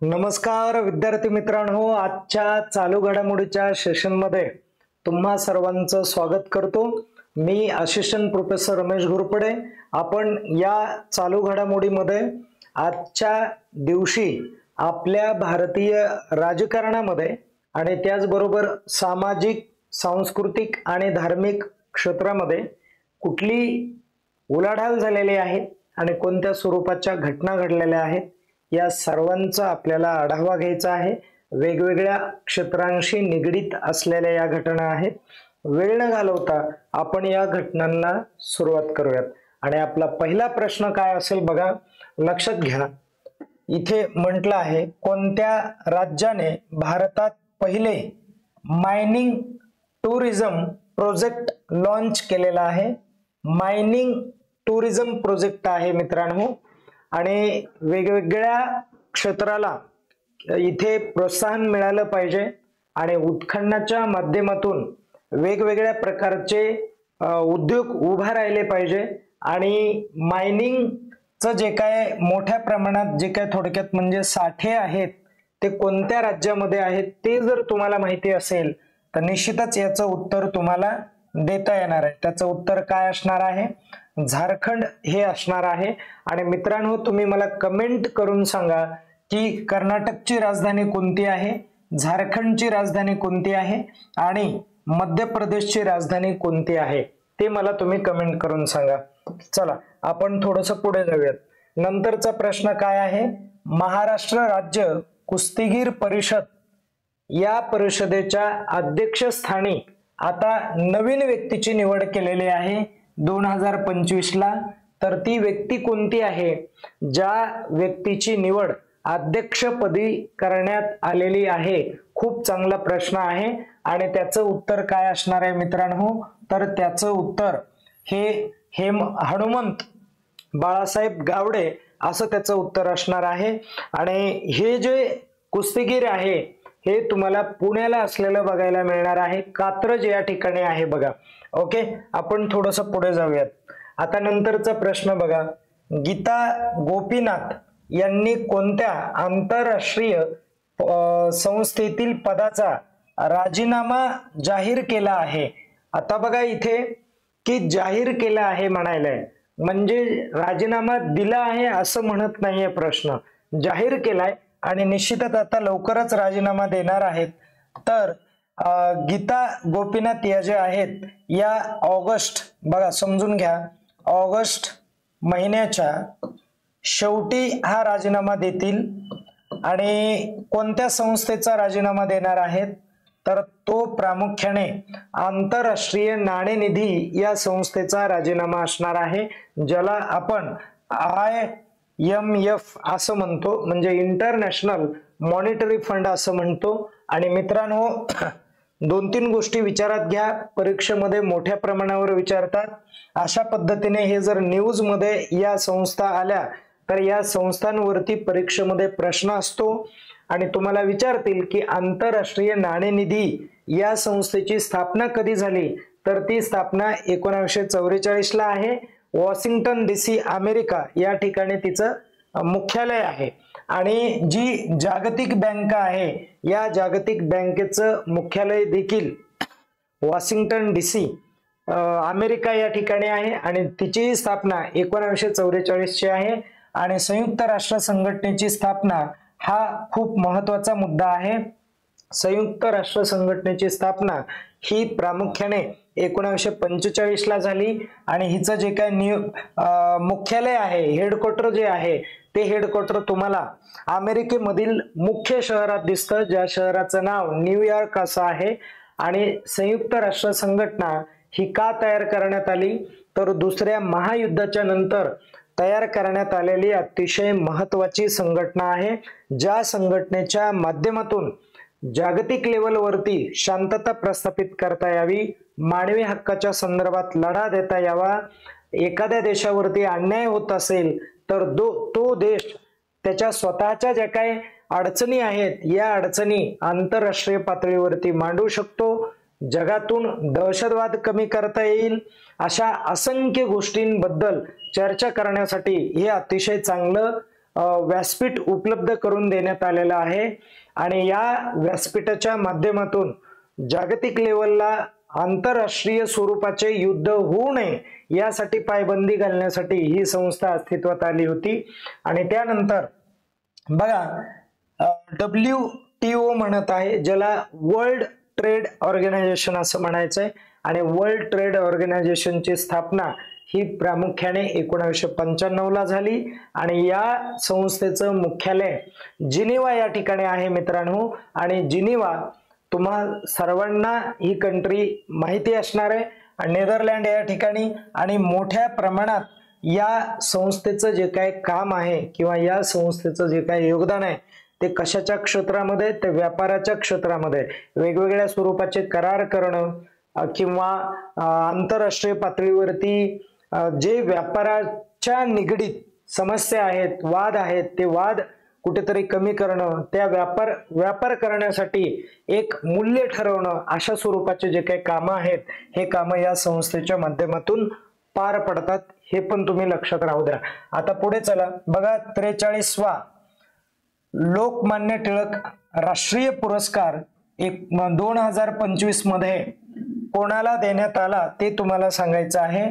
नमस्कार विद्यार्थी मित्रांनो, आजच्या चालू घडामोडीच्या सेशन मध्ये तुम्हा सर्वांचं स्वागत करतो। मी असिस्टंट प्रोफेसर रमेश घोरपडे। आपण या चालू घडामोडीमध्ये आजच्या दिवशी आपल्या भारतीय राजकारणामध्ये आणि त्याचबरोबर सामाजिक, सांस्कृतिक आणि धार्मिक क्षेत्रामध्ये कुठली उलाढाल झालेली आहे आणि कोणत्या स्वरूपाच्या घटना घडलेल्या आहेत या सर्वांचा आपल्याला आढावा घ्यायचा आहे। वेगवेगळ्या क्षेत्रांशी निगडित असलेल्या या घटना आहेत। वेळ न घालवता आपण या घटनांना सुरुवात करूयात। आणि आपला पहिला प्रश्न काय असेल बघा, लक्षात घ्या। इथे म्हटलं आहे कोणत्या राज्याने भारतात पहिले मायनिंग टुरिझम प्रोजेक्ट लॉन्च केलेला आहे। मायनिंग टुरिझम प्रोजेक्ट आहे मित्रांनो, आणि वेगवेगळ्या क्षेत्राला इथे प्रोत्साहन मिळालं पाहिजे आणि उत्खननाच्या माध्यमातून वेगवेगळ्या प्रकारचे उद्योग उभा राहिले पाहिजे। आणि मायनिंगचं जे काय मोठ्या प्रमाणात जे काय थोडक्यात म्हणजे साठे आहेत ते कोणत्या राज्यामध्ये आहेत ते जर तुम्हाला माहिती असेल तर निश्चितच याचं उत्तर तुम्हाला देता येणार आहे। त्याचं उत्तर काय असणार आहे? झारखंड हे असणार आहे। आणि मित्रांनो, तुम्ही मला कमेंट करून सांगा की कर्नाटकची राजधानी कोणती आहे, झारखंडची राजधानी कोणती आहे आणि मध्य प्रदेशची राजधानी कोणती आहे ते मला तुम्ही कमेंट करून सांगा। चला आपण थोडंसं पुढे जाऊयात। नंतरचा प्रश्न काय आहे? महाराष्ट्र राज्य कुस्तीगीर परिषद या परिषदेच्या अध्यक्षस्थानी आता नवीन व्यक्तीची निवड केलेली आहे 2025 ला। तर ती व्यक्ती कोणती आहे? ज्या व्यक्तीची निवड अध्यक्षपदी करण्यात आलेली आहे। खूप चांगला प्रश्न आहे आणि त्याचं उत्तर काय असणार आहे मित्रांनो? तर त्याचं उत्तर हे हनुमंत बाळासाहेब गावडे असं त्याचं उत्तर असणार आहे। आणि हे जे कुस्तीगीर आहे हे तुम्हाला पुण्याला असलेलं बघायला मिळणार आहे। कात्रज या ठिकाणी आहे बघा। ओके, आपण थोडंसं पुढे जाऊयात। आता नंतरचा प्रश्न बघा, गीता गोपीनाथ यांनी कोणत्या आंतरराष्ट्रीय संस्थेतील पदाचा राजीनामा जाहीर केला आहे? आता बघा इथे की जाहीर केला आहे म्हणायलाय, म्हणजे राजीनामा दिला आहे असं म्हणत नाहीये प्रश्न, जाहीर केलाय आणि निश्चितच आता लवकरच राजीनामा देणार आहेत। तर गीता गोपीनाथ या जे आहेत या ऑगस्ट, बघा समजून घ्या, ऑगस्ट महिन्याच्या शेवटी हा राजीनामा देतील। आणि कोणत्या संस्थेचा राजीनामा देणार आहेत? तर तो प्रामुख्याने आंतरराष्ट्रीय नाणेनिधी या संस्थेचा राजीनामा असणार आहे, ज्याला आपण IMF असं म्हणतो, म्हणजे इंटरनॅशनल मॉनिटरी फंड असं म्हणतो। आणि मित्रांनो, 2-3 गोष्टी विचारात घ्या, परीक्षेमध्ये मोठ्या प्रमाणावर विचारतात। अशा पद्धतीने हे जर न्यूज मध्ये या संस्था आल्या तर या संस्थांवरती परीक्षेमध्ये प्रश्न असतो आणि तुम्हाला विचारतील की आंतरराष्ट्रीय नाणेनिधी या संस्थेची स्थापना कधी झाली? तर ती स्थापना 1944 ला आहे। वॉशिंग्टन DC अमेरिका या ठिकाणी तिचं मुख्यालय आहे। आणि जी जागतिक बँक आहे या जागतिक बँकेचं मुख्यालय देखील वॉशिंग्टन DC अमेरिका या ठिकाणी आहे आणि तिची स्थापना 1944 ची आहे। आणि संयुक्त राष्ट्र संघटनेची स्थापना हा खूप महत्त्वाचा मुद्दा आहे। संयुक्त राष्ट्र संघटनेची स्थापना ही प्रामुख्याने 1945 ला झाली आणि हिचं जे काय मुख्यालय आहे, हेडक्वार्टर जे आहे ते हेडक्वार्टर तुम्हाला अमेरिकेमधील मुख्य शहरात दिसतं, ज्या शहराचं नाव न्यूयॉर्क असं आहे। आणि संयुक्त राष्ट्र संघटना ही का तयार करण्यात आली? तर दुसऱ्या महायुद्धाच्या नंतर तयार करण्यात आलेली अतिशय महत्त्वाची संघटना आहे, ज्या संघटनेच्या माध्यमातून जागतिक लेवलवरती शांतता प्रस्थापित करता यावी, मानवी हक्काच्या संदर्भात लढा देता यावा, एखाद्या देशावरती अन्याय होत असेल तर तो देश त्याच्या स्वतःच्या ज्या काही अडचणी आहेत या अडचणी आंतरराष्ट्रीय पातळीवरती मांडू शकतो, जगातून दहशतवाद कमी करता येईल, अशा असंख्य गोष्टींबद्दल चर्चा करण्यासाठी हे अतिशय चांगलं व्यासपीठ उपलब्ध करून देण्यात आलेलं आहे आणि या व्यासपीठाच्या माध्यमातून जागतिक लेवलला आंतरराष्ट्रीय स्वरूपाचे युद्ध होऊ नये यासाठी पायबंदी घालण्यासाठी ही संस्था अस्तित्वात आली होती. आणि त्यानंतर बघा WTO म्हणत आहे, ज्याला वर्ल्ड ट्रेड ऑर्गनायझेशन असं म्हणायचंय. आणि वर्ल्ड ट्रेड ऑर्गनायझेशनची स्थापना ही प्रामुख्याने 1995 ला झाली आणि या संस्थेचं मुख्यालय जिनिव्हा या ठिकाणी आहे मित्रांनो. आणि जिनिव्हा तुम्हा सर्वांना ही कंट्री माहिती असणार आहे, नेदरलँड या ठिकाणी. आणि मोठ्या प्रमाणात या संस्थेचं जे काही काम आहे किंवा या संस्थेचं जे काही योगदान आहे ते कशाच्या क्षेत्रामध्ये, ते व्यापाराच्या क्षेत्रामध्ये वेगवेगळ्या स्वरूपाचे करार करणं किंवा आंतरराष्ट्रीय पातळीवरती जे व्यापाराच्या निगडीत समस्या आहेत, वाद आहेत, ते वाद कुठेतरी कमी करणं, त्या व्यापार करण्यासाठी एक मूल्य ठरवणं, अशा स्वरूपाचे जे काही कामं आहेत हे कामं या संस्थेच्या माध्यमातून पार पडतात. हे पण तुम्ही लक्षात राहू द्या. आता पुढे चला बघा, 43वा लोकमान्य टिळक राष्ट्रीय पुरस्कार 2025 मध्ये कोणाला देण्यात आला ते तुम्हाला सांगायचं आहे.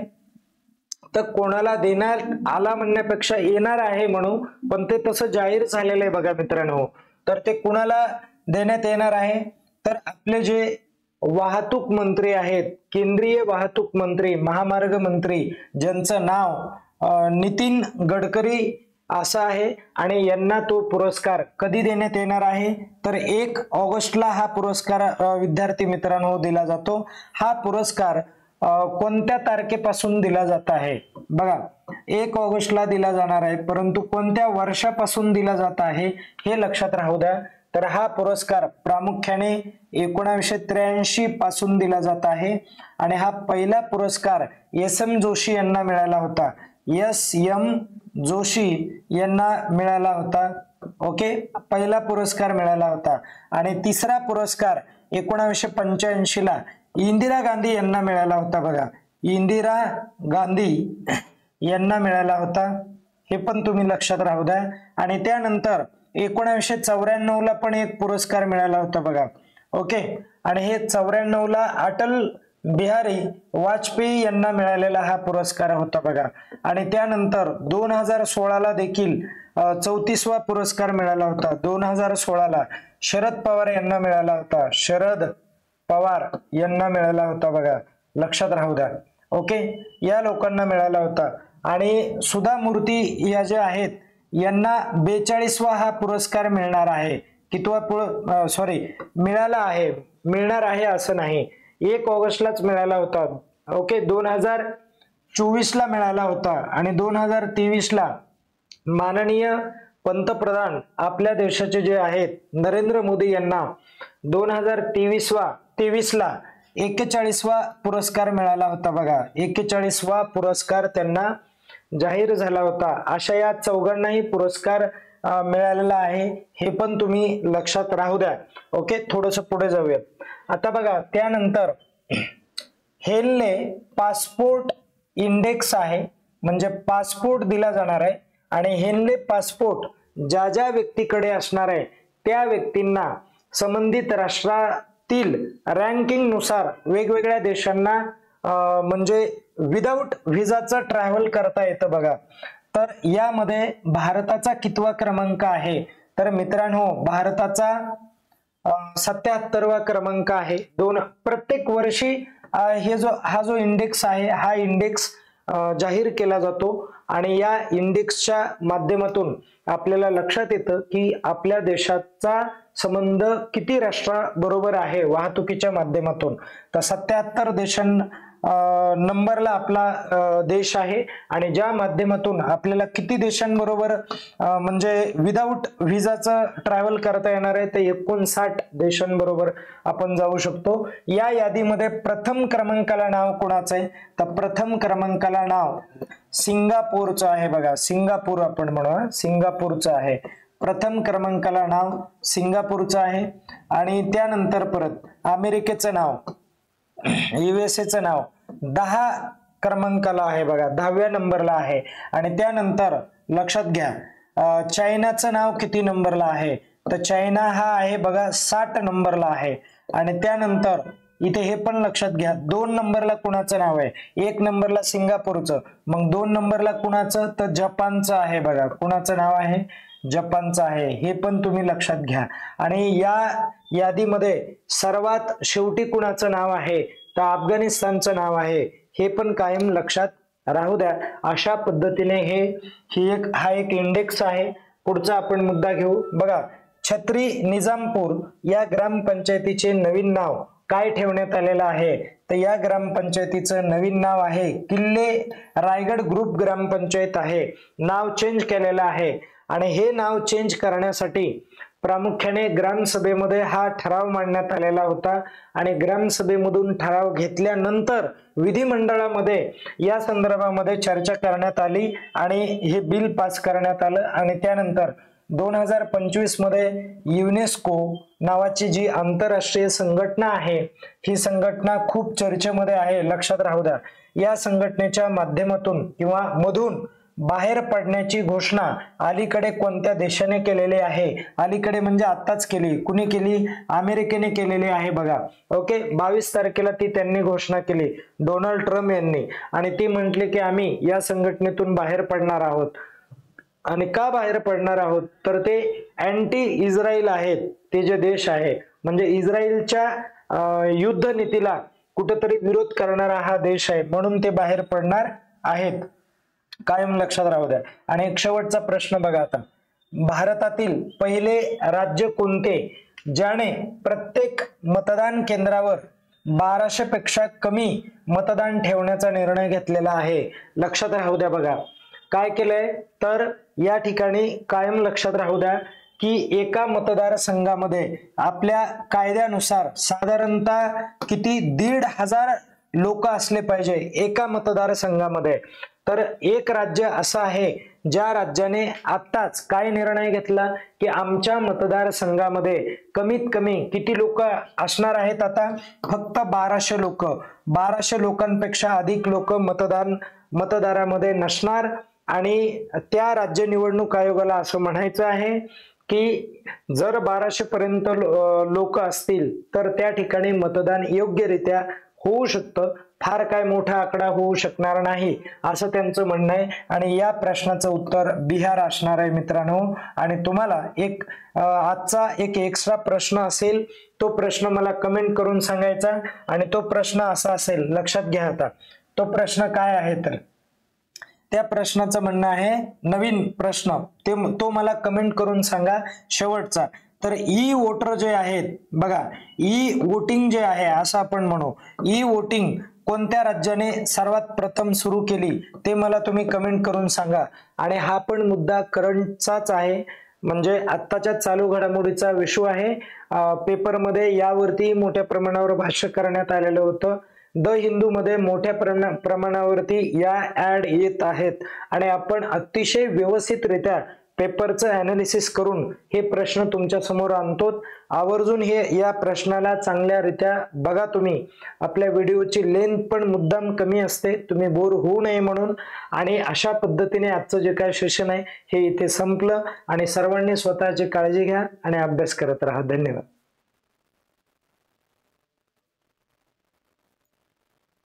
तर कोणाला देण्यात आला म्हणण्यापेक्षा येणार आहे म्हणू, पण ते तसं जाहीर झालेलं आहे बघा मित्रांनो. तर ते कुणाला देण्यात येणार आहे, तर आपले जे वाहतूक मंत्री आहेत, केंद्रीय वाहतूक मंत्री, महामार्ग मंत्री, ज्यांचं नाव नितीन गडकरी असं आहे. आणि यांना तो पुरस्कार कधी देण्यात येणार आहे, तर 1 ऑगस्टला हा पुरस्कार विद्यार्थी मित्रांनो दिला जातो. हा पुरस्कार कोणत्या तारखेपासून दिला जात आहे बघा, 1 ऑगस्टला दिला जाणार आहे, परंतु कोणत्या वर्षापासून दिला जात आहे हे लक्षात राहू द्या. तर हा पुरस्कार प्रामुख्याने 1983 पासून दिला जात आहे. आणि हा पहिला पुरस्कार SM जोशी यांना मिळाला होता. SM जोशी यांना मिळाला होता. ओके, पहिला पुरस्कार मिळाला होता. आणि तिसरा पुरस्कार 1985 ला इंदिरा गांधी यांना मिळाला होता बघा, इंदिरा गांधी यांना मिळाला होता. हे पण तुम्ही लक्षात राहू द्या. आणि त्यानंतर 1994 ला पण एक पुरस्कार मिळाला होता बघा. ओके, आणि हे 94 ला अटल बिहारी वाजपेयी यांना मिळालेला हा पुरस्कार होता बघा. आणि त्यानंतर 2016 ला देखील 34वा पुरस्कार मिळाला होता. 2016 ला शरद पवार यांना मिळाला होता, शरद पवार यांना मिळाला होता बघा, लक्षात राहू द्या. ओके, या लोकांना मिळाला होता. आणि सुधा मूर्ती या जे आहेत यांना 42वा हा पुरस्कार मिळणार आहे. कितवा मिळाला आहे, मिळणार आहे असं नाही, 1 ऑगस्टलाच मिळाला होता. ओके, 2024 ला मिळाला होता. आणि 2023 ला माननीय पंतप्रधान आपल्या देशाचे जे आहेत नरेंद्र मोदी यांना 2023 ला 41वा पुरस्कार मिळाला होता बघा. 41वा पुरस्कार त्यांना जाहीर झाला होता. अशा या चौघांनाही पुरस्कार मिळालेला आहे, हे पण तुम्ही लक्षात राहू द्या. ओके, थोडस पुढे जाऊयात. आता बघा, त्यानंतर हेनले पासपोर्ट इंडेक्स आहे, म्हणजे पासपोर्ट दिला जाणार आहे. आणि हेनले पासपोर्ट ज्या ज्या व्यक्तीकडे असणार आहे त्या व्यक्तींना संबंधित राष्ट्रातील रँकिंग नुसार वेगवेगळ्या देशांना म्हणजे विदाऊट व्हिसाचं ट्रॅव्हल करता येतं बघा. तर यामध्ये भारताचा कितवा क्रमांक आहे, तर मित्रांनो भारताचा 77वा क्रमांक आहे. प्रत्येक वर्षी हा जो इंडेक्स आहे हा इंडेक्स जाहीर केला जातो. आणि या इंडेक्सच्या माध्यमातून आपल्याला लक्षात येतं की आपल्या देशाचा संबंध किती राष्ट्राबरोबर आहे वाहतुकीच्या माध्यमातून. तर 77 नंबरला आपला देश आहे. आणि ज्या माध्यमातून आपल्याला किती देशांबरोबर म्हणजे विदाऊट व्हिसाचं ट्रॅव्हल करता येणार आहे, ते 59 देशांबरोबर आपण जाऊ शकतो. या यादीमध्ये प्रथम क्रमांकाला नाव कोणाचं आहे, तर प्रथम क्रमांकाला नाव सिंगापूरचं आहे बघा. सिंगापूर आपण म्हणू, सिंगापूरचं आहे. प्रथम क्रमांकाला नाव सिंगापूरचं आहे. आणि त्यानंतर परत अमेरिकेचं नाव, USA नाव 10 क्रमांकाला आहे बघा, 10व्या नंबरला आहे. आणि त्यानंतर लक्षात घ्या चायनाचं नाव किती नंबरला आहे, तर चायना हा आहे बघा 60 नंबरला आहे. आणि त्यानंतर इथे हे पण लक्षात घ्या, 2 नंबरला कुणाचं नाव आहे, 1 नंबरला सिंगापूरचं, मग 2 नंबरला कुणाचं, तर जपानचं आहे बघा. कुणाचं नाव आहे, जपानचं आहे. हे पण तुम्ही लक्षात घ्या. आणि या यादीमध्ये सर्वात शेवटी कुणाचं नाव आहे, तर अफगाणिस्तानचं नाव आहे. हे पण कायम लक्षात राहू द्या. अशा पद्धतीने हा एक इंडेक्स आहे. पुढचा आपण मुद्दा घेऊ बघा. छत्री निजामपूर या ग्रामपंचायतीचे नवीन नाव काय ठेवण्यात आलेलं आहे, तर या ग्रामपंचायतीचं नवीन नाव आहे किल्ले रायगड ग्रुप ग्रामपंचायत आहे. नाव चेंज केलेलं आहे. आणि हे नाव चेंज करण्यासाठी प्रामुख्याने ग्रामसभेमध्ये हा ठराव मांडण्यात आलेला होता. आणि ग्रामसभेमधून ठराव घेतल्यानंतर विधिमंडळामध्ये या संदर्भामध्ये चर्चा करण्यात आली आणि हे बिल पास करण्यात आलं. आणि त्यानंतर 2025 मध्ये युनेस्को नावाची जी आंतरराष्ट्रीय संघटना आहे, ही संघटना खूप चर्चेमध्ये आहे, लक्षात राहू द्या. या संघटनेच्या माध्यमातून किंवा मधून बाहेर पडण्याची घोषणा अलीकडे कोणत्या देशाने केलेली आहे, अलीकडे म्हणजे आत्ताच केली. कुणी केली, अमेरिकेने केलेली आहे बघा. ओके, 22 तारखेला ती त्यांनी घोषणा केली, डोनाल्ड ट्रम्प यांनी. आणि ती म्हटली की आम्ही या संघटनेतून बाहेर पडणार आहोत. आणि का बाहेर पडणार आहोत, तर ते अँटी इस्रायल आहेत, ते जे देश आहे, म्हणजे इस्रायलच्या युद्ध नीतीला कुठेतरी विरोध करणारा हा देश आहे, म्हणून ते बाहेर पडणार आहेत. कायम लक्षात राहू द्या. आणि एक शेवटचा प्रश्न बघा आता. भारतातील पहिले राज्य कोणते ज्याने प्रत्येक मतदान केंद्रावर 1200 पेक्षा कमी मतदान ठेवण्याचा निर्णय घेतलेला आहे. लक्षात राहू द्या बघा. काय केलंय, तर या ठिकाणी कायम लक्षात राहू द्या की एका मतदारसंघामध्ये आपल्या कायद्यानुसार साधारणतः किती 1,500 लोक असले पाहिजे एका मतदारसंघामध्ये. तर एक राज्य असं आहे ज्या राज्याने आत्ताच काय निर्णय घेतला की आमच्या मतदारसंघामध्ये कमीत कमी किती लोक असणार आहेत, आता फक्त 1200 लोक. 1200 लोकांपेक्षा अधिक लोक मतदारामध्ये नसणार. आणि त्या राज्य निवडणूक आयोगाला असं म्हणायचं आहे की जर 1200 पर्यंत लोक असतील तर त्या ठिकाणी मतदान योग्यरित्या होऊ शकतं. फार काय मोठा आकडा होऊ शकणार नाही असं त्यांचं म्हणणं आहे. आणि या प्रश्नाचं उत्तर बिहार असणार आहे मित्रांनो. आणि तुम्हाला आजचा एक एक्स्ट्रा प्रश्न असेल, तो प्रश्न मला कमेंट करून सांगायचा. आणि तो प्रश्न असा असेल, लक्षात घ्या आता. तो प्रश्न काय आहे, तर त्या प्रश्नाचं म्हणणं आहे, नवीन प्रश्न तो मला कमेंट करून सांगा शेवटचा. तर ई वोटर जे आहेत बघा, ई वोटिंग जे आहे असं आपण म्हणू, ई वोटिंग कोणत्या राज्याने सर्वात प्रथम सुरू केली ते मला तुम्ही कमेंट करून सांगा. आणि हा पण मुद्दा करंटचाच आहे, म्हणजे आत्ताच्या चालू घडामोडीचा विषय आहे. पेपरमध्ये यावरती मोठ्या प्रमाणावर भाष्य करण्यात आलेलं होतं. द हिंदू मध्ये मोठ्या प्रमाणावरती या ऍड येत आहेत. आणि आपण अतिशय व्यवस्थितरित्या पेपरचं अनालिसिस करून हे प्रश्न तुमच्या समोर आणतो. आवर्जून या प्रश्नाला चांगल्यारीत्या बघा तुम्ही. आपल्या व्हिडिओची लेंथ पण मुद्दाम कमी असते, तुम्ही बोर होऊ नये म्हणून. आणि अशा पद्धतीने आजचं जे काय सेशन आहे हे इथे संपलं. आणि सर्वांनी स्वतःची काळजी घ्या आणि अभ्यास करत राहा. धन्यवाद.